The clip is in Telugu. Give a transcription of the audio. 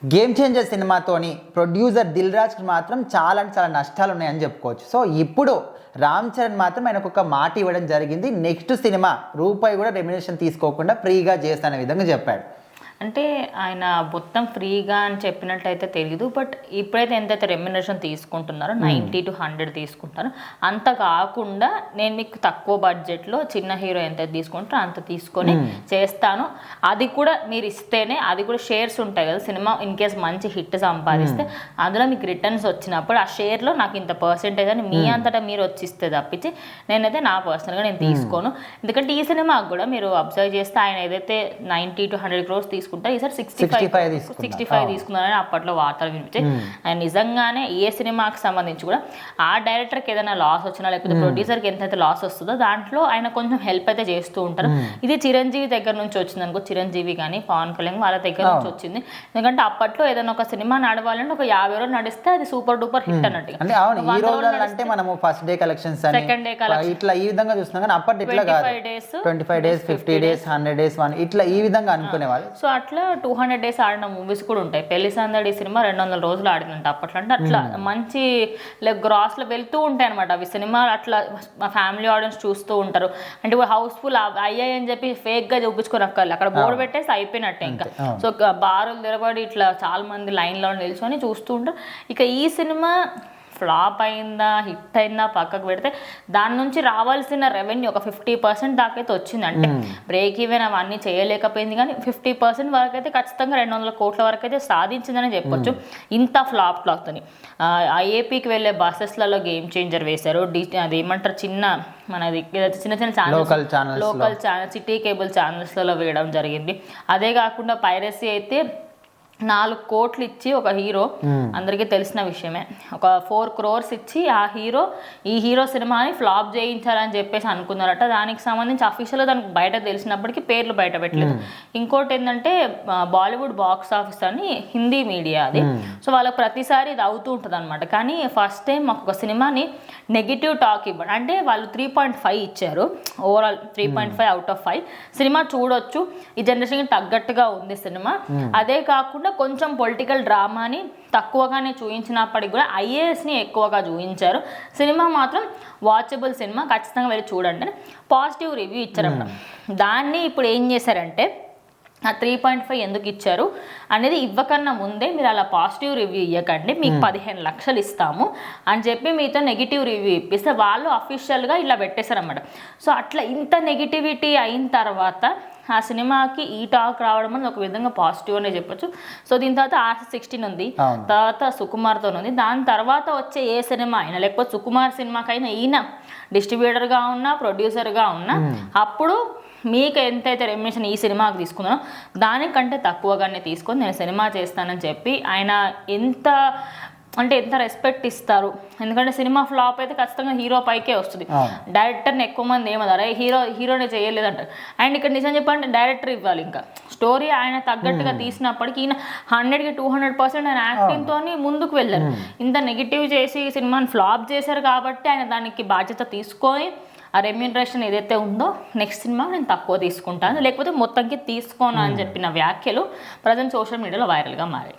గేమ్ చేంజర్ సినిమాతోని ప్రొడ్యూసర్ దిల్ రాజ్కి మాత్రం చాలా నష్టాలు ఉన్నాయని చెప్పుకోవచ్చు. సో ఇప్పుడు రామ్ చరణ్ మాత్రం ఆయనకు ఒక మాట ఇవ్వడం జరిగింది. నెక్స్ట్ సినిమా రూపాయి కూడా రెమ్యునరేషన్ తీసుకోకుండా ఫ్రీగా చేస్తానే విధంగా చెప్పాడు. అంటే ఆయన మొత్తం ఫ్రీగా అని చెప్పినట్టయితే తెలియదు. బట్ ఇప్పుడైతే ఎంతైతే రెమ్యునరేషన్ తీసుకుంటున్నారో 90 to 100 తీసుకుంటారో అంత కాకుండా నేను మీకు తక్కువ బడ్జెట్లో చిన్న హీరో ఎంత తీసుకుంటారో అంత తీసుకొని చేస్తాను, అది కూడా మీరు ఇస్తేనే, అది కూడా షేర్స్ ఉంటాయి కదా సినిమా ఇన్ కేస్ మంచి హిట్ సంపాదిస్తే అందులో మీకు రిటర్న్స్ వచ్చినప్పుడు ఆ షేర్లో నాకు ఇంత పర్సెంటేజ్ అని మీ అంతటా మీరు వచ్చిస్తే తప్పించి నేనైతే నా పర్సనల్గా నేను తీసుకోను. ఎందుకంటే ఈ సినిమాకు కూడా మీరు అబ్జర్వ్ చేస్తే ఆయన ఏదైతే 90 to 100 crores తీసుకుంటారు, ఈసారి 65 తీసుకున్నారని అప్పట్లో వార్తలు వినిపించాయి. ఆయన నిజంగానే ఏ సినిమాకి సంబంధించి కూడా ఆ డైరెక్టర్కి ఏదైనా లాస్ వచ్చినా లేకపోతే ప్రొడ్యూసర్కి ఎంతైతే లాస్ వస్తుందో దాంట్లో ఆయన కొంచెం హెల్ప్ అయితే చేస్తూ ఉంటారు. ఇది చిరంజీవి దగ్గర నుంచి వచ్చింది అనుకో, చిరంజీవి కానీ పవన్ కళ్యాణ్ వాళ్ళ దగ్గర నుంచి వచ్చింది. ఎందుకంటే అప్పట్లో ఏదైనా ఒక సినిమా నడవాలంటే ఒక 50 రోజులు నడిస్తే అది సూపర్ డూపర్ హిట్ అన్నట్టు. అంటే మనము first day collections, second day collection ఇట్లా ఈ విధంగా చూస్తున్నాం కానీ అప్పట్లో ఇట్లా కాదు. 25 days 50 days 100 days ఇట్లా ఈ విధంగా అనుకునేవాళ్ళు. సో అట్లా 200 days ఆడిన మూవీస్ కూడా ఉంటాయి. పెళ్లి సందడి సినిమా 200 రోజులు ఆడినంట అప్పట్లో. అంటే అట్లా మంచి గ్రాస్లో వెళ్తూ ఉంటాయి అనమాట అవి సినిమాలు. అట్లా మా ఫ్యామిలీ ఆడియన్స్ చూస్తూ ఉంటారు. అంటే హౌస్ఫుల్ అయ్యాయి అని చెప్పి ఫేక్గా చూపించుకొని అక్కడ బోర్డు పెట్టేసి అయిపోయినట్టే ఇంకా. సో బారులు తిరబడి ఇట్లా చాలా మంది లైన్లో నిల్చొని చూస్తూ ఉంటారు. ఇక ఈ సినిమా ఫ్లాప్ అయిందా హిట్ అయిందా పక్కకు పెడితే దాని నుంచి రావాల్సిన రెవెన్యూ ఒక 50% దాకా అయితే వచ్చింది. అంటే బ్రేక్ ఈవెన్ అవన్నీ చేయలేకపోయింది కానీ 50% వరకు అయితే ఖచ్చితంగా 200 కోట్ల వరకు అయితే సాధించిందని చెప్పొచ్చు. ఇంత ఫ్లాప్ అవుతుంది. ఐఏపీకి వెళ్ళే బస్సెస్లలో గేమ్ చేంజర్ వేశారు. అది ఏమంటారు చిన్న మనది చిన్న channels local channel city cable ఛానల్స్లలో వేయడం జరిగింది. అదే కాకుండా పైరసీ అయితే 4 కోట్లు ఇచ్చి ఒక హీరో, అందరికీ తెలిసిన విషయమే, ఒక 4 crores ఇచ్చి ఈ హీరో సినిమాని ఫ్లాప్ చేయించాలని చెప్పేసి అనుకున్నారట. దానికి సంబంధించి అఫీషియల్గా దానికి బయట తెలిసినప్పటికీ పేర్లు బయట పెట్టలేదు. ఇంకోటి ఏంటంటే బాలీవుడ్ బాక్స్ ఆఫీస్ అని హిందీ మీడియా అది. సో వాళ్ళకి ప్రతిసారి ఇది అవుతూ ఉంటుంది అనమాట. కానీ ఫస్ట్ టైం మాకు ఒక సినిమాని నెగిటివ్ టాక్ ఇవ్వండి అంటే వాళ్ళు 3.5 ఇచ్చారు. ఓవరాల్ 3.5 out of 5 సినిమా చూడొచ్చు, ఈ జనరేషన్కి తగ్గట్టుగా ఉంది సినిమా. అదే కాకుండా కొంచెం పొలిటికల్ డ్రామాని తక్కువగానే చూపించినప్పటికి కూడా ఐఏఎస్ని ఎక్కువగా చూపించారు. సినిమా మాత్రం వాచబుల్ సినిమా, ఖచ్చితంగా వెళ్ళి చూడండి అని పాజిటివ్ రివ్యూ ఇచ్చారన్నమాట. దాన్ని ఇప్పుడు ఏం చేశారంటే ఆ 3.5 ఎందుకు ఇచ్చారు అనేది ఇవ్వకన్నా ముందే మీరు అలా పాజిటివ్ రివ్యూ ఇవ్వకండి, మీకు 15 లక్షలు ఇస్తాము అని చెప్పి మీతో నెగిటివ్ రివ్యూ ఇప్పిస్తే వాళ్ళు అఫీషియల్గా ఇలా పెట్టేశారన్నమాట. సో అట్లా ఇంత నెగిటివిటీ అయిన తర్వాత ఆ సినిమాకి ఈ టాక్ రావడం అనేది ఒక విధంగా పాజిటివ్ అనే చెప్పొచ్చు. సో దీని తర్వాత RC16 ఉంది, తర్వాత సుకుమార్తో ఉంది. దాని తర్వాత వచ్చే ఏ సినిమా అయినా లేకపోతే సుకుమార్ సినిమాకైనా ఈయన డిస్ట్రిబ్యూటర్గా ఉన్నా ప్రొడ్యూసర్గా ఉన్నా అప్పుడు మీకు ఎంతైతే రెమ్యునరేషన్ ఈ సినిమాకి తీసుకున్నానో దానికంటే తక్కువగానే తీసుకొని నేను సినిమా చేస్తానని చెప్పి ఆయన ఎంత రెస్పెక్ట్ ఇస్తారు. ఎందుకంటే సినిమా ఫ్లాప్ అయితే ఖచ్చితంగా హీరో పైకే వస్తుంది. డైరెక్టర్ని ఎక్కువ మంది ఏమన్నారు హీరోనే చేయలేదంటారు. అండ్ ఇక్కడ నిజం చెప్పండి డైరెక్టర్ ఇవ్వాలి, ఇంకా స్టోరీ ఆయన తగ్గట్టుగా తీసినప్పటికీ ఈయన 100కి 200% ఆయన యాక్టింగ్తో ముందుకు వెళ్ళారు. ఇంత నెగిటివ్ చేసి సినిమాని ఫ్లాప్ చేశారు కాబట్టి ఆయన దానికి బాధ్యత తీసుకొని ఆ రెమ్యునరేషన్ ఏదైతే ఉందో నెక్స్ట్ సినిమా నేను తక్కువ తీసుకుంటాను లేకపోతే మొత్తంకి తీసుకోను అని చెప్పిన వ్యాఖ్యలు ప్రజెంట్ సోషల్ మీడియాలో వైరల్గా మారాయి.